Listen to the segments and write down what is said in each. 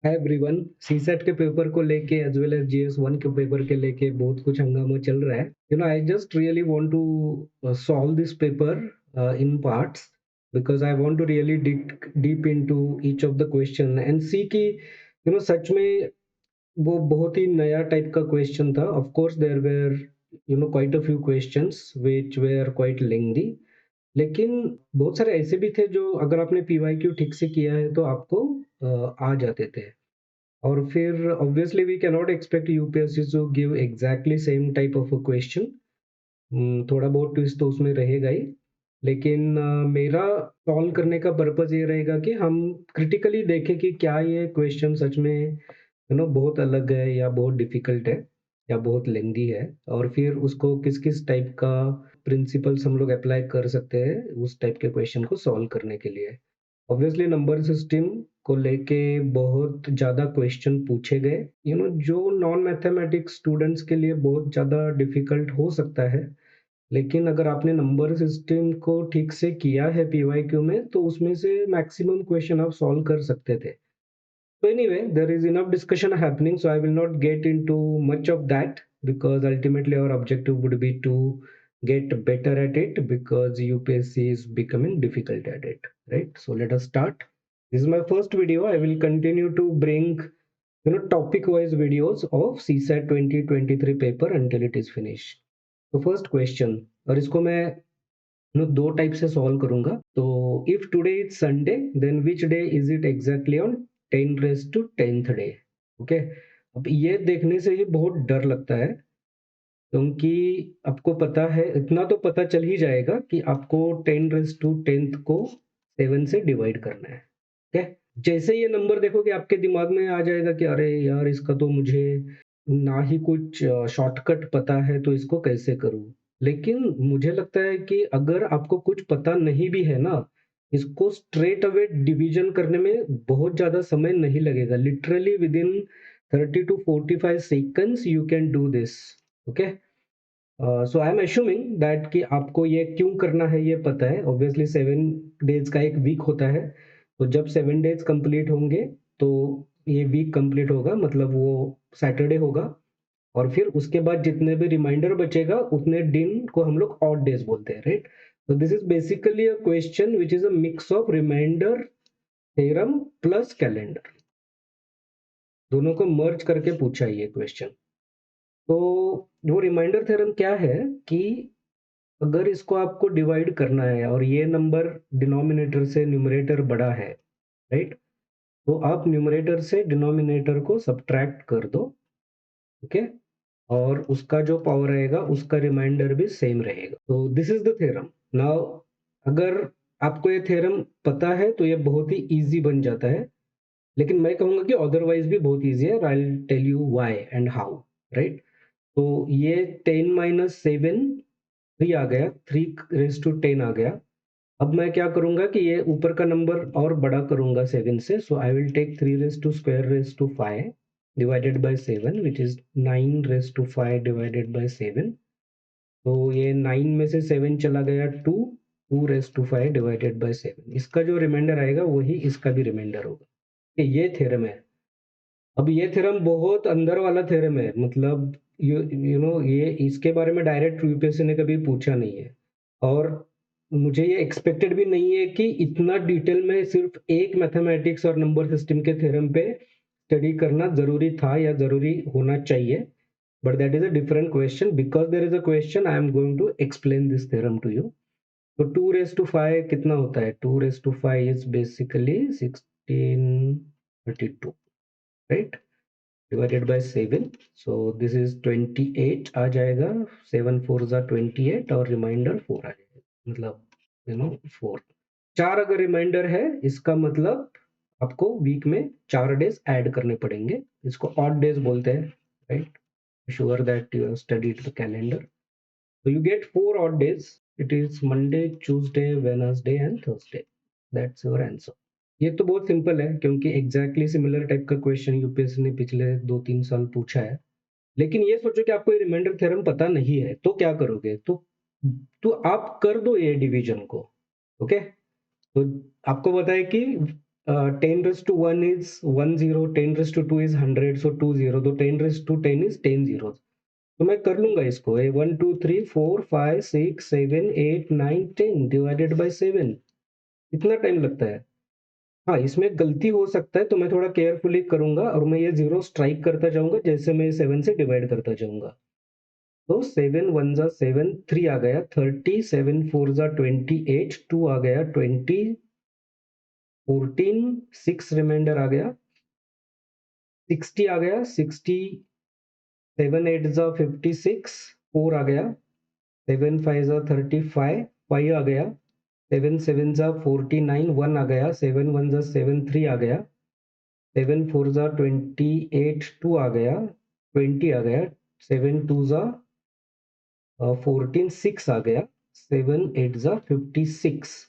हाय everyone. CSAT के paper को लेके as well as GS one के पेपर के लेके बहुत कुछ हंगामा चल रहा है। I just really want to solve this paper in parts because I want to really deep into each of the question and see कि सच में वो बहुत ही नया टाइप का क्वेश्चन था। Of course there were quite a few questions which were quite lengthy, लेकिन बहुत सारे ऐसे भी थे जो अगर आपने पीवाईक्यू ठीक से किया है तो आपको आ जाते थे। और फिर obviously we can not expect UPSC to give exactly same type of a question. थोड़ा बहुत ट्विस्ट तो उसमें रहेगा ही, लेकिन मेरा सॉल्व करने का पर्पस ये रहेगा कि हम क्रिटिकली देखें कि क्या ये क्वेश्चन सच में बहुत अलग है या बहुत डिफिकल्ट है या बहुत लेंदी है, और फिर उसको किस किस टाइप का प्रिंसिपल्स हम लोग अप्लाई कर सकते हैं उस टाइप के क्वेश्चन को सॉल्व करने के लिए। ऑब्वियसली नंबर सिस्टम को लेके बहुत ज़्यादा क्वेश्चन पूछे गए, जो नॉन मैथमेटिक्स स्टूडेंट्स के लिए बहुत ज़्यादा डिफिकल्ट हो सकता है। लेकिन अगर आपने नंबर सिस्टम को ठीक से किया है पीवाईक्यू में तो उसमें से मैक्सिमम क्वेश्चन आप सॉल्व कर सकते थे। So anyway, there is enough discussion happening, so I will not get into much of that because ultimately our objective would be to get better at it because UPSC is becoming difficult at it, right? So let us start. This is my first video. I will continue to bring topic-wise videos of CSAT 2023 paper until it is finished. So first question, और इसको मैं दो type से solve करूंगा। तो if today is Sunday then which day is it exactly on 10 to 10th day. Okay, अब ये देखने से ही बहुत डर लगता है, क्योंकि आपको पता है, इतना तो पता चल ही जाएगा कि आपको 10 to 10th को 7 से डिवाइड करना है। ओके, जैसे ये नंबर देखोगे आपके दिमाग में आ जाएगा कि अरे यार, इसका तो मुझे ना ही कुछ शॉर्टकट पता है तो इसको कैसे करूं। लेकिन मुझे लगता है कि अगर आपको कुछ पता नहीं भी है ना, इसको स्ट्रेट अवे डिवीजन करने में बहुत ज्यादा समय नहीं लगेगा। Literally within 30 to 45 seconds you can do this. Okay, so I am assuming that कि आपको ये क्यों करना है ये पता है। ऑब्वियसली 7 डेज का एक वीक होता है, तो जब 7 डेज कंप्लीट होंगे तो ये वीक कंप्लीट होगा, मतलब वो सैटरडे होगा। और फिर उसके बाद जितने भी रिमाइंडर बचेगा उतने दिन को हम लोग ऑड डेज बोलते हैं, राइट? तो this is basically a question which is a mix of remainder theorem plus calendar, दोनों को मर्ज करके पूछा है ये क्वेश्चन। तो वो रिमाइंडर थ्योरम क्या है कि अगर इसको आपको डिवाइड करना है और ये नंबर डिनोमिनेटर से न्यूमरेटर बड़ा है, राइट, तो आप न्यूमरेटर से डिनोमिनेटर को सब्ट्रैक्ट कर दो। ओके, और उसका जो पावर रहेगा उसका रिमाइंडर भी सेम रहेगा। तो this is the theorem. Now अगर आपको ये थ्योरम पता है तो ये बहुत ही इजी बन जाता है, लेकिन मैं कहूंगा कि अदरवाइज भी बहुत इजी है। I will tell you why and how, right? तो ये 10 - 7 3 आ गया, 3 रेज़ टू 10 आ गया। अब मैं क्या करूंगा कि ये ऊपर का नंबर और बड़ा करूंगा 7 से। So I will take 3 raise to 5 divided by 7 which is 9 raise to 5 divided by 7। तो ये 9 में से 7 चला गया 2, 2 रेज़ टू 5 डिवाइडेड बाय 7। इसका जो रिमाइंडर आएगा वही इसका भी रिमाइंडर होगा। ये थ्योरम है। अब ये थ्योरम बहुत अंदर वाला थ्योरम है, मतलब यू नो ये इसके बारे में डायरेक्ट यूपीएससी ने कभी पूछा नहीं है, और मुझे ये एक्सपेक्टेड भी नहीं है कि इतना डिटेल में सिर्फ एक मैथमेटिक्स और नंबर सिस्टम के थ्योरम पे स्टडी करना जरूरी था या जरूरी होना चाहिए। But that is a different question. Because there is a question I am going to explain this theorem to you. तो 2 रेज़ टू 5 कितना होता है? 2 raise to 5 is basically 1632, right, divided by 7। So this is 28 आ जाएगा। 7 4 जा 28 और reminder 4 आ जाएगा, मतलब 4। 4 अगर रिमाइंडर है इसका मतलब आपको वीक में 4 डेज ऐड करने पड़ेंगे। इसको ऑड डेज बोलते हैं, right? Sure that you have studied the calendar. So you get 4 odd days. It is Monday, Tuesday, Wednesday and Thursday. That's your answer. ये तो बहुत सिंपल है, क्योंकि एग्जैक्टली सिमिलर टाइप का क्वेश्चन यूपीएससी ने पिछले 2-3 साल पूछा है। लेकिन ये सोचो कि आपको ये रिमाइंडर थ्योरम पता नहीं है तो क्या करोगे? तो आप कर दो ये डिवीजन को। ओके, तो आपको पता है कि 10 raised to 1 is 1 0, 10 raised to 2 is 100, so 2 0, तो 10 raised to 10 is 10 zeros. तो मैं कर लूंगा इसको 1 2 3 4 5 6 7 8 9 10 डिवाइडेड बाय 7. इतना टाइम लगता है. हाँ, इसमें गलती हो सकता है तो मैं थोड़ा केयरफुली करूंगा और मैं ये जीरो स्ट्राइक करता जाऊंगा जैसे मैं 7 से डिवाइड करता जाऊंगा. तो 7 1 जा 7, 3 आ गया 30, 7 4 जा 28, 2 आ गया 20, 14, 6 रिमाइंडर आ गया 60 आ गया 60, 7 8 जा 56, 4 आ गया 7 5 जा 35, 5 आ गया 7 7 जा 49, 1 आ गया 7 1 जा 7, 3 आ गया 7 4 जा 28, 2 आ गया 20 आ गया 7 2 जा 14, 6 आ गया 7 8 जा 56,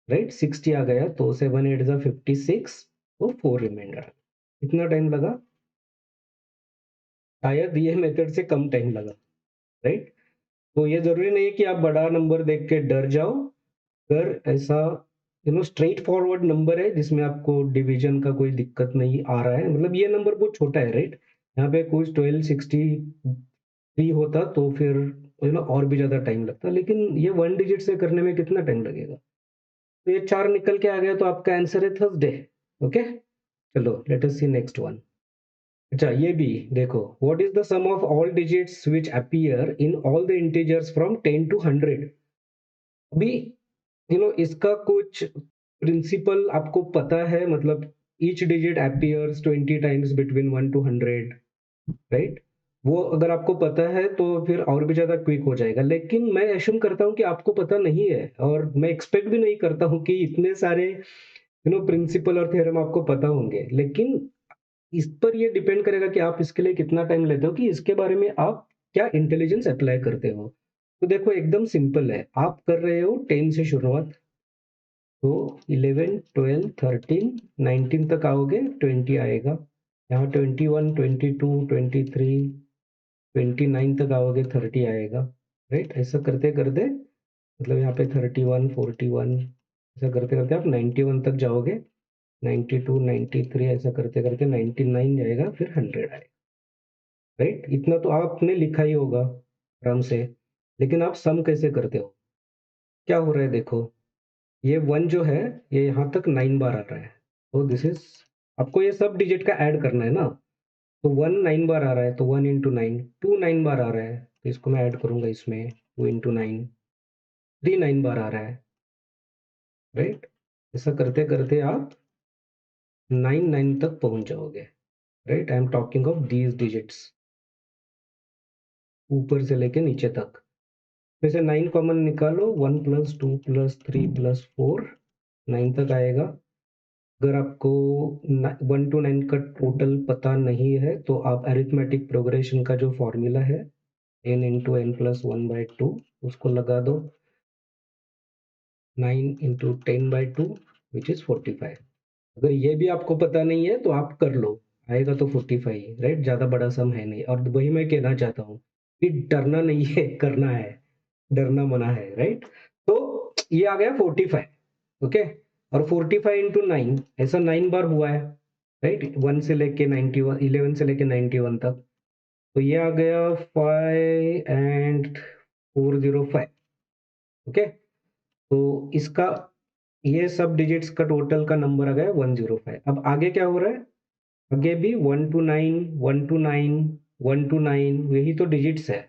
राइट 60 आ गया तो 7 8 जा 56, तो 4 रिमाइंडर. कितना टाइम लगा? शायद ये मेथड से कम टाइम लगा, राइट. तो ये जरूरी नहीं है कि आप बड़ा नंबर देख के डर जाओ. अगर ऐसा स्ट्रेट फॉरवर्ड नंबर है जिसमें आपको डिवीजन का कोई दिक्कत नहीं आ रहा है, मतलब ये नंबर बहुत छोटा है, राइट. यहाँ पे कुछ 1263 होता तो फिर और भी ज्यादा टाइम लगता, लेकिन ये 1 डिजिट से करने में कितना टाइम लगेगा. तो ये 4 निकल के आ गया तो आपका आंसर है थर्सडे. ओके, चलो let us see next one. अच्छा, ये भी देखो. What is the sum of all digits which appear in all the integers from 10 to 100. अभी इसका कुछ प्रिंसिपल आपको पता है, मतलब each digit appears 20 times between 1 to 100, right. वो अगर आपको पता है तो फिर और भी ज्यादा क्विक हो जाएगा, लेकिन मैं एश्यूम करता हूँ कि आपको पता नहीं है और मैं एक्सपेक्ट भी नहीं करता हूँ कि इतने सारे प्रिंसिपल और थ्योरम आपको पता होंगे. लेकिन इस पर ये डिपेंड करेगा कि आप इसके लिए कितना टाइम लेते हो, कि इसके बारे में आप क्या इंटेलिजेंस अप्लाई करते हो. तो देखो एकदम सिंपल है. आप कर रहे हो 10 से शुरुआत, तो 11 12 13 19 तक आओगे 20 आएगा. यहाँ 21 22 23 29 तक आओगे 30 आएगा, राइट. ऐसा करते करते मतलब यहाँ पे 31 41, ऐसा करते करते आप 91 तक जाओगे, 92 93, ऐसा करते करते 99 जाएगा, फिर 100 आएगा, राइट. इतना तो आपने लिखा ही होगा आराम से. लेकिन आप सम कैसे करते हो? क्या हो रहा है देखो. ये 1 जो है ये यहाँ तक 9 बार आ रहा है, तो दिस इज, आपको ये सब डिजिट का ऐड करना है ना. तो 1 9 बार आ रहा है तो 1 इंटू 9, 2 9 बार आ रहा है तो इसको मैं ऐड करूंगा इसमें 2 इंटू 9, 3 9 बार आ रहा है, राइट. ऐसा करते करते आप 9 9 तक पहुंच जाओगे, right. I am talking of these digits, ऊपर से लेके नीचे तक. वैसे 9 कॉमन निकालो, 1 प्लस 2 प्लस 3 प्लस 4, 9 तक आएगा. अगर आपको 1 to 9 का टोटल पता नहीं है तो आप अरिथमेटिक प्रोग्रेशन का जो फॉर्मूला है n इंटू एन प्लस 1/2 उसको लगा दो. 9 इंटू 10/2 विच इज 45. अगर ये भी आपको पता नहीं है तो आप कर लो, आएगा तो 45, राइट. ज्यादा बड़ा सम है नहीं, और वही मैं कहना चाहता हूँ कि डरना नहीं है, करना है. डरना मना है, राइट. तो ये आ गया 45, ओके. और 45 इंटू 9, ऐसा 9 बार हुआ है, राइट. 1 से लेके 91, 11 से लेके 91 तक. तो ये आ गया 5 एंड 405, ओके. तो इसका ये सब डिजिट्स का टोटल का नंबर आ गया 105. अब आगे क्या हो रहा है? आगे भी 1 to 9 1 to 9 1 to 9, यही तो डिजिट्स है.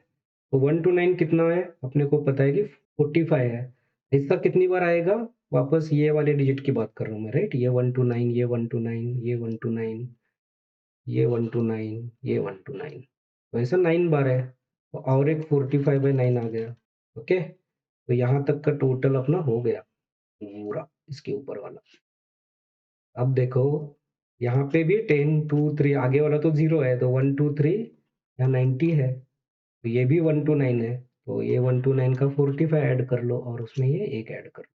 तो 1 to 9 कितना है अपने को पता है कि 45 है. इसका कितनी बार आएगा? वापस ये वाले डिजिट की बात कर रहा हूँ मैं, राइट. ये 1 to 9, ये 1 to 9, ये 1 to 9, ये 1 to 9, ये 1 to 9, तो ऐसा 9 बार है. तो और एक 45/9 आ गया, ओके. तो यहाँ तक का टोटल अपना हो गया पूरा, इसके ऊपर वाला. अब देखो यहाँ पे भी 10 2 3, आगे वाला तो 0 है तो 1 2 3, यहाँ 90 है तो ये भी 1 to 9 है, तो ये 1 to 9 का 45 ऐड कर लो और उसमें ये एक ऐड कर लो.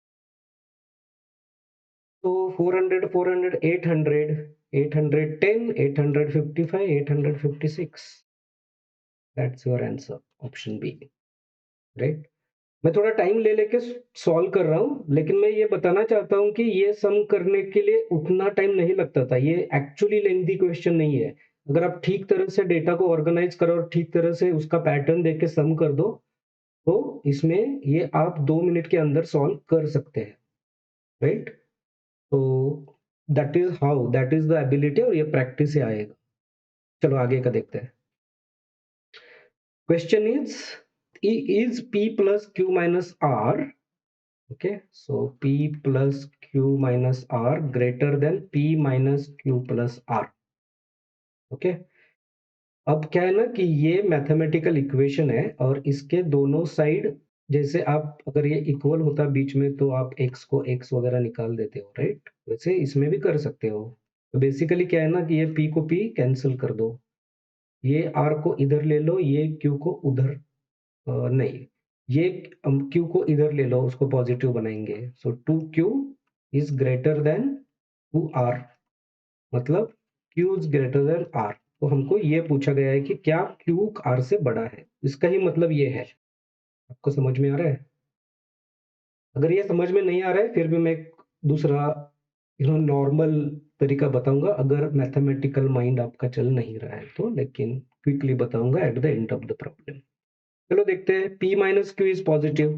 तो 400 400 800, 810, 855, 856. That's your answer, option B, right. मैं थोड़ा टाइम ले लेके सॉल्व कर रहा हूँ, लेकिन मैं ये बताना चाहता हूँ कि ये सम करने के लिए उतना टाइम नहीं लगता था। ये एक्चुअली लेंथी क्वेश्चन नहीं है। अगर आप ठीक तरह से डेटा को ऑर्गेनाइज करो और ठीक तरह से उसका पैटर्न देख के सम कर दो, तो इसमें ये आप 2 मिनट के अंदर सॉल्व कर सकते हैं, राइट? तो दैट इज़ द एबिलिटी, और ये प्रैक्टिस से आएगा। चलो आगे का देखते हैं। Question is P plus Q minus R, okay? So P plus Q minus R greater than P minus Q plus R, okay? अब क्या है ना कि ये मैथमेटिकल इक्वेशन है, और इसके दोनों साइड, जैसे आप अगर ये इक्वल होता बीच में तो आप x को x वगैरह निकाल देते हो, राइट? वैसे इसमें भी कर सकते हो। तो बेसिकली क्या है ना कि ये p को p कैंसिल कर दो, ये r को इधर ले लो, ये q को उधर, नहीं, ये q को इधर ले लो, उसको पॉजिटिव बनाएंगे। सो 2q is greater than 2r, मतलब q is greater than r। तो हमको ये पूछा गया है कि क्या q r से बड़ा है, इसका ही मतलब ये है। आपको समझ में आ रहा है? अगर ये समझ में नहीं आ रहा है, फिर भी मैं एक दूसरा नॉर्मल तरीका बताऊंगा, अगर मैथमेटिकल माइंड आपका चल नहीं रहा है तो, लेकिन क्विकली बताऊंगा at the end of the problem. चलो देखते हैं। p minus Q is positive,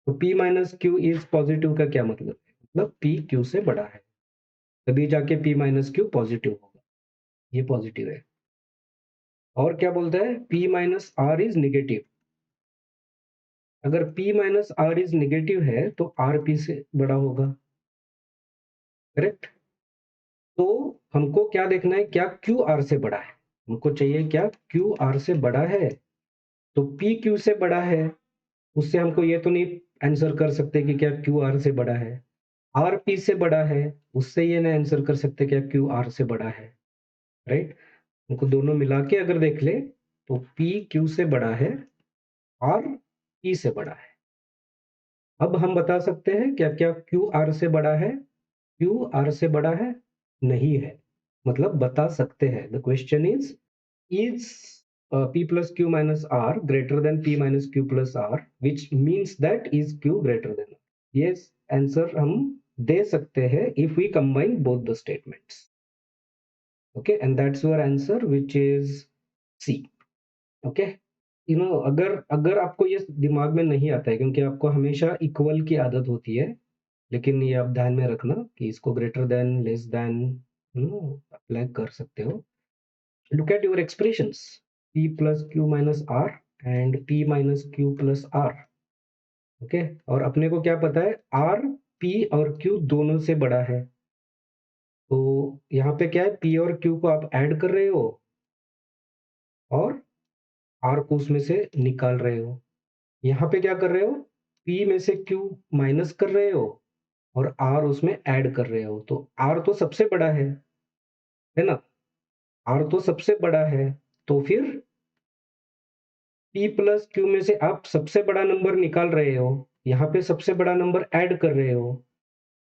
तो p minus Q is positive का क्या मतलब है? मतलब p q से बड़ा है, तभी जाके p माइनस क्यू पॉजिटिव होगा। ये पॉजिटिव है। और क्या बोलता है? p minus r is negative. अगर p minus r is negative है तो r p से बड़ा होगा, करेक्ट? तो हमको क्या देखना है, क्या क्यू आर से बड़ा है? हमको चाहिए क्या क्यू आर से बड़ा है। तो पी क्यू से बड़ा है, उससे हमको ये तो नहीं आंसर कर सकते कि क्या क्यू आर से बड़ा है। आर पी से बड़ा है, उससे ये नहीं आंसर कर सकते क्या क्यू आर से बड़ा है, राइट? हमको दोनों मिला के अगर देख ले तो पी क्यू से बड़ा है, आर पी से बड़ा है। अब हम बता सकते हैं क्या क्या क्यू आर से बड़ा है? क्यू आर से बड़ा है नहीं है, मतलब बता सकते हैं। The question is p plus q minus r greater than p minus q plus r, which means that is q greater than r। ये आंसर हम दे सकते हैं if we combine both the statements, okay, and that's your answer, which is c, okay। अगर अगर आपको ये दिमाग में नहीं आता है, क्योंकि आपको हमेशा इक्वल की आदत होती है, लेकिन ये आप ध्यान में रखना कि इसको greater than, less than apply कर सकते हो। Look at your expressions, p plus q minus r and p minus q plus r, okay? और अपने को क्या पता है, r p और q दोनों से बड़ा है। तो यहाँ पे क्या है, p और q को आप ऐड कर रहे हो और r को उसमें से निकाल रहे हो। यहाँ पे क्या कर रहे हो, p में से q माइनस कर रहे हो और r उसमें ऐड कर रहे हो। तो r तो सबसे बड़ा है ना? r तो सबसे बड़ा है, तो फिर p प्लस q में से आप सबसे बड़ा नंबर निकाल रहे हो, यहाँ पे सबसे बड़ा नंबर ऐड कर रहे हो।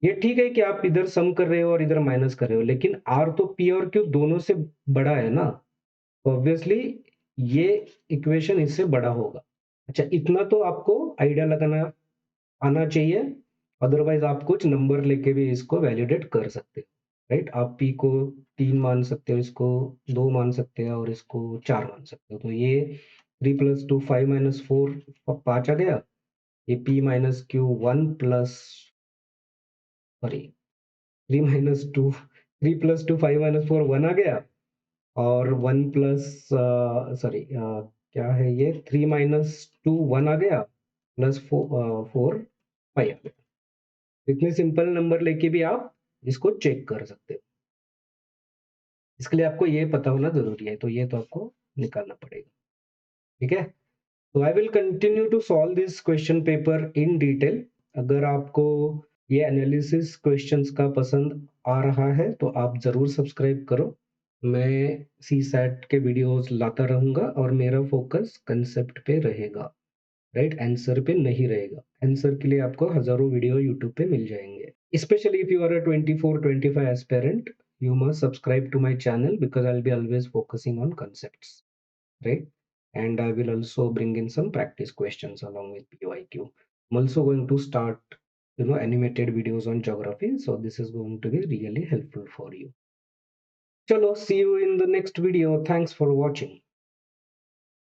ये ठीक है कि आप इधर सम कर रहे हो और इधर माइनस कर रहे हो, लेकिन r तो p और q दोनों से बड़ा है ना, तो ऑब्वियसली ये इक्वेशन इससे बड़ा होगा। अच्छा, इतना तो आपको आइडिया लगाना आना चाहिए, अदरवाइज आप कुछ नंबर लेके भी इसको वैलिडेट कर सकते हो, राइट? आप p को 3 मान सकते हो, इसको 2 मान सकते हो और इसको 4 मान सकते हो। तो ये 3 प्लस 2 5 माइनस 4 5 आ गया। ये p minus Q 1 plus, sorry, 3 minus 2, 3 plus 2 5 minus 4 1 आ गया, और 1 प्लस, सॉरी, क्या है ये, 3 माइनस 2 1 आ गया, प्लस 4 5 आ गया। इतने सिंपल नंबर लेके भी आप इसको चेक कर सकते हो। इसके लिए आपको ये पता होना जरूरी है, तो ये तो आपको निकालना पड़ेगा, ठीक है? तो I will continue to solve this question paper in detail. अगर आपको ये एनालिसिस क्वेश्चंस का पसंद आ रहा है तो आप जरूर सब्सक्राइब करो। मैं सी सैट के वीडियोस लाता रहूंगा और मेरा फोकस कंसेप्ट पे रहेगा, राइट? आंसर पे नहीं रहेगा। आंसर के लिए आपको हजारों वीडियो यूट्यूब पे मिल जाएंगे। Especially if you are a 24-25 aspirant, you must subscribe to my channel because I'll be always focusing on concepts, right? and I will also bring in some practice questions along with PYQ. I'm also going to start, animated videos on geography, so this is going to be really helpful for you. Chalo, see you in the next video. Thanks for watching.